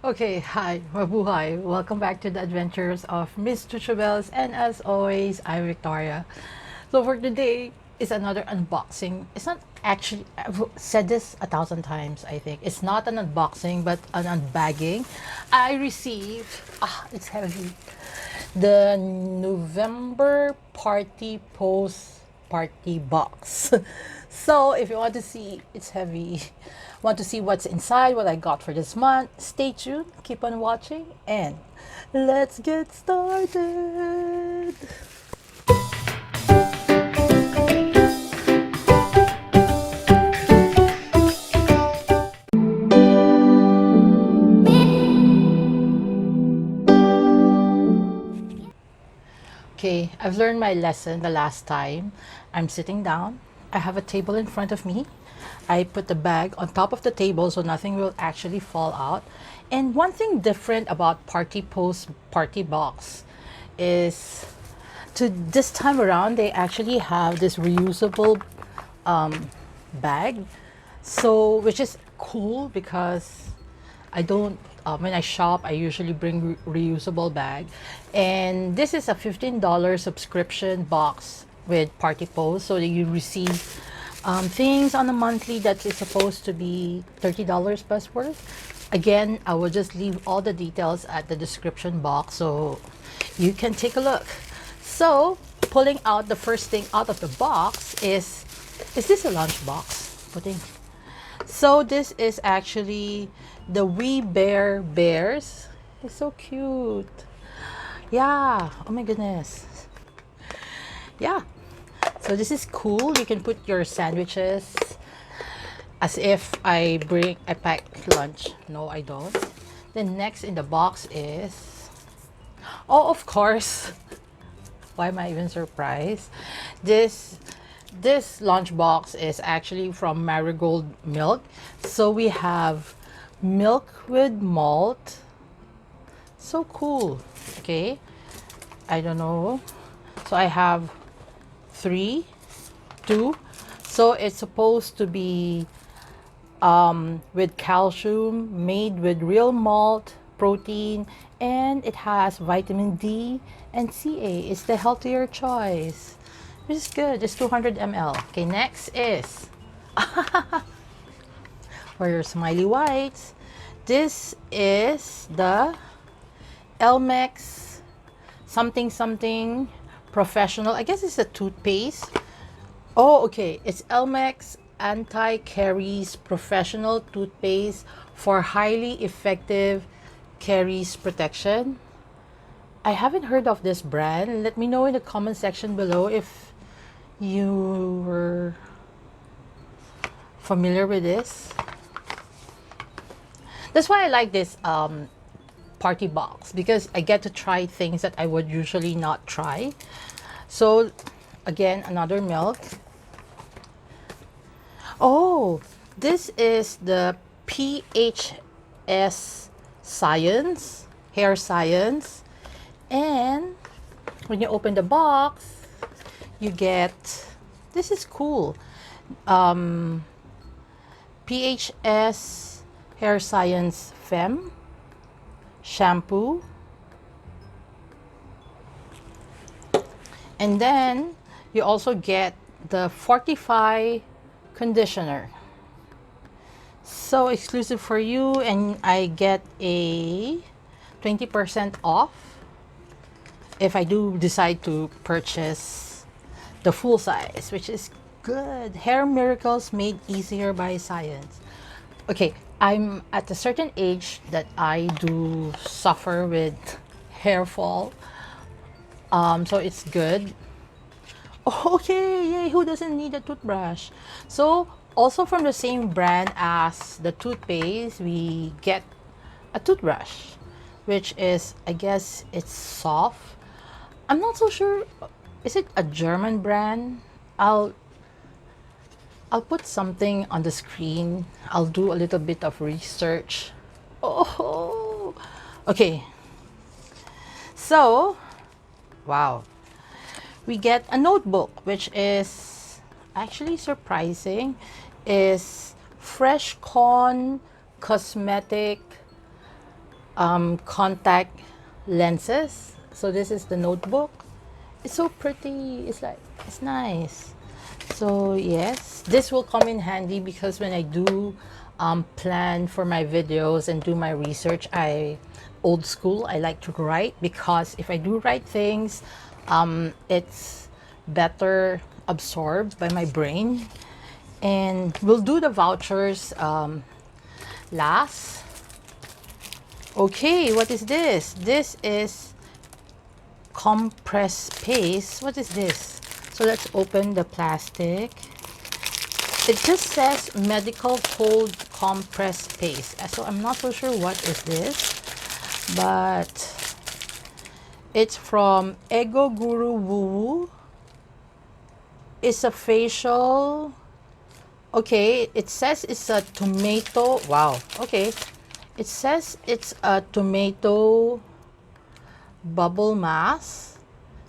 Okay, hi, mabuhay. Welcome back to the adventures of Miss Chuchabels, and as always, I'm Victoria. So for today is another unboxing. It's not actually, I've said this 1,000 times, I think. It's not an unboxing, but an unbagging. I received, it's heavy, the November Partipost Partibox. So if you want to see, it's heavy, want to see what's inside, what I got for this month, stay tuned, keep on watching, and let's get started. Okay, I've learned my lesson the last time. I'm sitting down. I have a table in front of me. I put the bag on top of the table so nothing will actually fall out. And one thing different about Partipost Partibox is to this time around they actually have this reusable bag. So which is cool because I don't when I shop I usually bring reusable bag, and this is a $15 subscription box with Partipost, so that you receive things on a monthly that is supposed to be $30 plus worth. Again, I will just leave all the details at the description box so you can take a look. So pulling out the first thing out of the box is this a lunch box? Putting So this is actually the We Bear Bears. It's so cute. Yeah. Oh my goodness. Yeah. So this is cool. You can put your sandwiches as if I pack lunch. No, I don't. Then next in the box is, oh, of course. Why am I even surprised? This lunchbox is actually from Marigold Milk. So we have milk with malt. So cool. Okay. I don't know. So I have 3, 2. So it's supposed to be with calcium, made with real malt, protein, and it has vitamin D and CA. It's the healthier choice. Which is good. It's 200 ml. Okay, next is for your smiley whites. This is the Elmex something something professional. I guess it's a toothpaste. Oh, okay. It's Elmex anti-caries professional toothpaste for highly effective caries protection. I haven't heard of this brand. Let me know in the comment section below if you were familiar with this. That's why I like this party box, because I get to try things that I would usually not try. So again, another milk. Oh, this is the PHS Science, Hair Science. And when you open the box, you get, this is cool, PHS Hair Science Femme shampoo. And then you also get the Fortify conditioner. So exclusive for you, and I get a 20% off if I do decide to purchase the full size, which is good. Hair miracles made easier by science. Okay, I'm at a certain age that I do suffer with hair fall. So it's good. Okay, yay, who doesn't need a toothbrush? So also from the same brand as the toothpaste, we get a toothbrush, which is, I guess it's soft. I'm not so sure. Is it a German brand? I'll put something on the screen. I'll do a little bit of research. Oh, okay. So, wow. We get a notebook, which is actually surprising. Is Fresh Con Cosmetic contact lenses. So this is the notebook. It's so pretty. It's like, it's nice. So yes, this will come in handy because when I do plan for my videos and do my research, old school, I like to write, because if I do write things, it's better absorbed by my brain. And we'll do the vouchers last. Okay, what is this? This is compressed paste. What is this? So let's open the plastic. It just says medical cold compressed paste. So I'm not so sure what is this, but it's from Ego Guru Woo Woo. It's a facial. Okay, it says it's a tomato. Wow. Okay. It says it's a tomato bubble mask.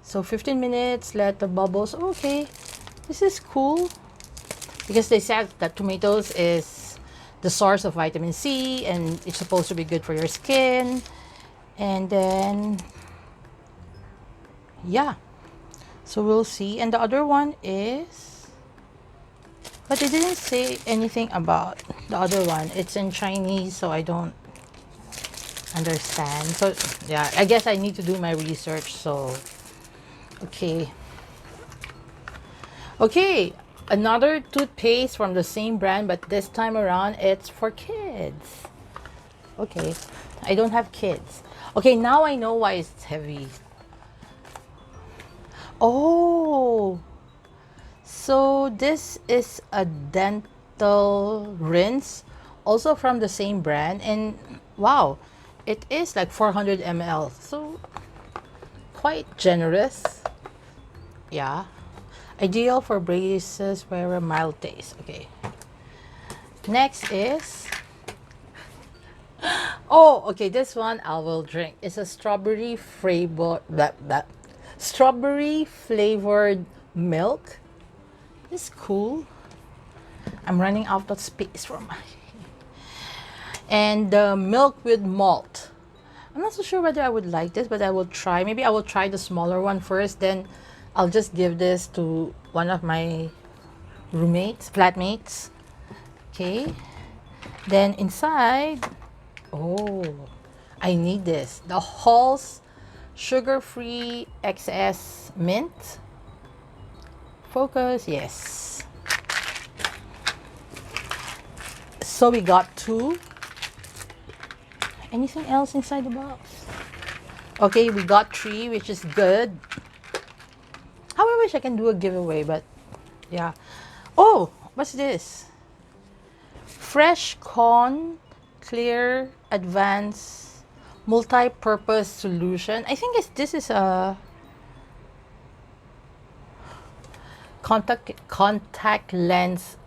So 15 minutes, let the bubbles. Okay. This is cool. Because they said that tomatoes is the source of vitamin C and it's supposed to be good for your skin. And then, yeah. So we'll see. And the other one is, but they didn't say anything about the other one. It's in Chinese, so I don't understand. So yeah, I guess I need to do my research. So, okay. Okay, another toothpaste from the same brand, but this time around it's for kids. Okay, I don't have kids. Okay, now I know why it's heavy. Oh, so this is a dental rinse, also from the same brand, and wow, it is like 400 ml, so quite generous. Yeah, ideal for braces where a mild taste. Okay, next is, oh, okay, this one I will drink. It's a strawberry strawberry flavored milk. It's cool. I'm running out of space for my and the milk with malt. I'm not so sure whether I would like this, but I will try. Maybe I will try the smaller one first, then I'll just give this to one of my roommates, flatmates. Okay, then inside, oh, I need this, the Halls sugar-free XS mint. Focus, yes. So we got two. Anything else inside the box? Okay, we got three, which is good. How I wish I can do a giveaway, but yeah. Oh, what's this? Fresh Corn Clear Advanced Multi-Purpose Solution. I think this is a contact lens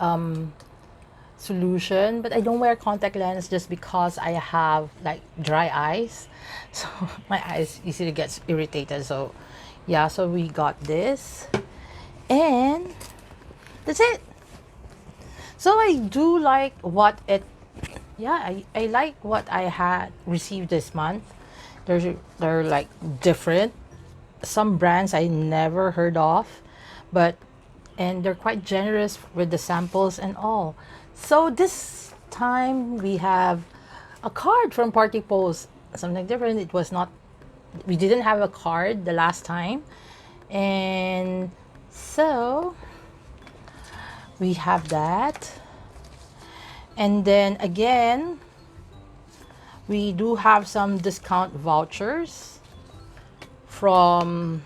solution, but I don't wear contact lens just because I have like dry eyes, so my eyes easily gets irritated. So yeah, so we got this and that's it. So I do like what it, yeah, I like what I had received this month. They're like different, some brands I never heard of, but and they're quite generous with the samples and all. So this time we have a card from Partipost, something different. It was not, we didn't have a card the last time, and so we have that. And then again, we do have some discount vouchers from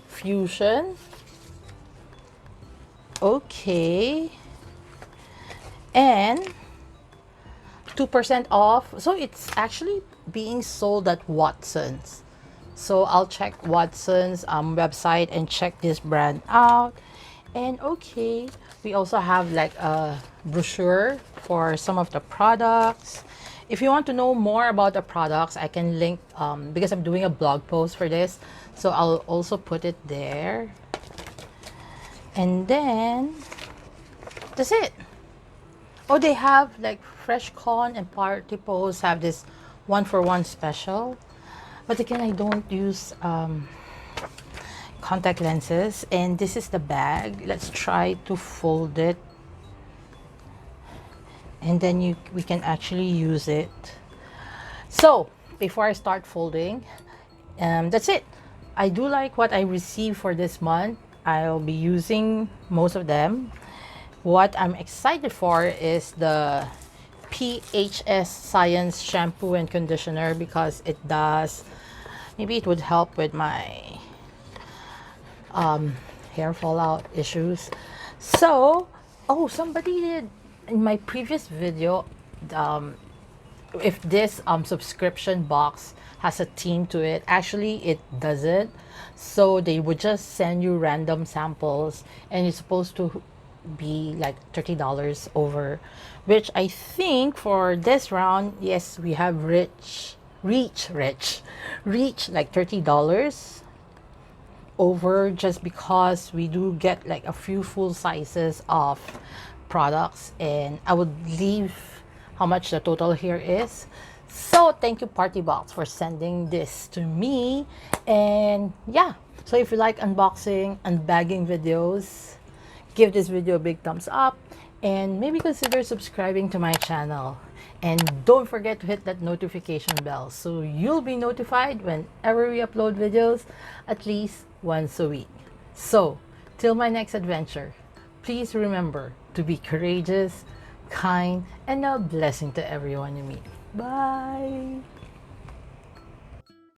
Fusion. Okay, and 2% off. So it's actually being sold at Watson's. So I'll check Watson's website and check this brand out. And okay, we also have like a brochure for some of the products. If you want to know more about the products, I can link because I'm doing a blog post for this, so I'll also put it there. And then that's it. Oh, they have like Fresh Con and Partipost have this 1-for-1 special. But again, I don't use contact lenses. And this is the bag. Let's try to fold it. And then we can actually use it. So, before I start folding, that's it. I do like what I received for this month. I'll be using most of them. What I'm excited for is the PHS Science shampoo and conditioner, because it does, maybe it would help with my hair fallout issues. So, oh, somebody did in my previous video, if this subscription box has a theme to it. Actually, it doesn't. So they would just send you random samples, and it's supposed to be like $30 over, which I think for this round, yes, we have reach like $30 over, just because we do get like a few full sizes of products. And I would leave how much the total here is. So thank you, Partibox, for sending this to me. And yeah, so if you like unboxing and bagging videos, give this video a big thumbs up, and maybe consider subscribing to my channel. And don't forget to hit that notification bell so you'll be notified whenever we upload videos, at least once a week. So till my next adventure, please remember to be courageous, kind, and a blessing to everyone you meet. Bye.